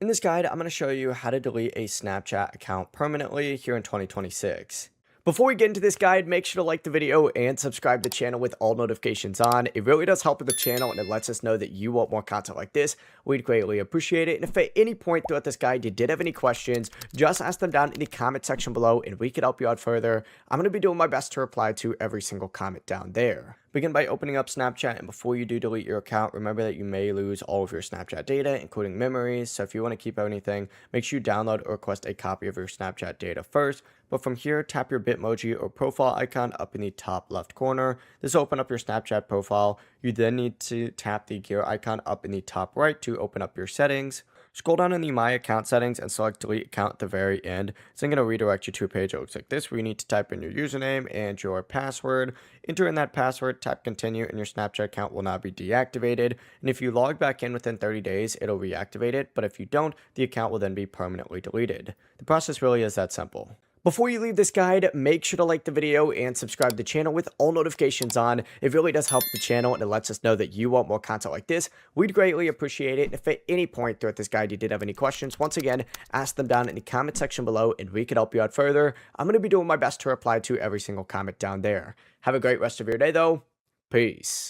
In this guide, I'm going to show you how to delete a Snapchat account permanently here in 2026. Before we get into this guide, make sure to like the video and subscribe to the channel with all notifications on. It really does help with the channel and it lets us know that you want more content like this. We'd greatly appreciate it. And if at any point throughout this guide you did have any questions, just ask them down in the comment section below and we could help you out further. I'm going to be doing my best to reply to every single comment down there. Begin by opening up Snapchat, and before you do delete your account, remember that you may lose all of your Snapchat data, including memories. So if you want to keep anything, make sure you download or request a copy of your Snapchat data first. But from here, tap your Bitmoji or profile icon up in the top left corner. This will open up your Snapchat profile. You then need to tap the gear icon up in the top right to open up your settings. Scroll down in the My Account settings and select Delete Account at the very end. So I'm going to redirect you to a page that looks like this, where you need to type in your username and your password. Enter in that password, tap Continue, and your Snapchat account will now be deactivated. And if you log back in within 30 days, it'll reactivate it. But if you don't, the account will then be permanently deleted. The process really is that simple. Before you leave this guide, make sure to like the video and subscribe to the channel with all notifications on. It really does help the channel and it lets us know that you want more content like this. We'd greatly appreciate it. And if at any point throughout this guide you did have any questions, once again, ask them down in the comment section below and we could help you out further. I'm going to be doing my best to reply to every single comment down there. Have a great rest of your day though. Peace.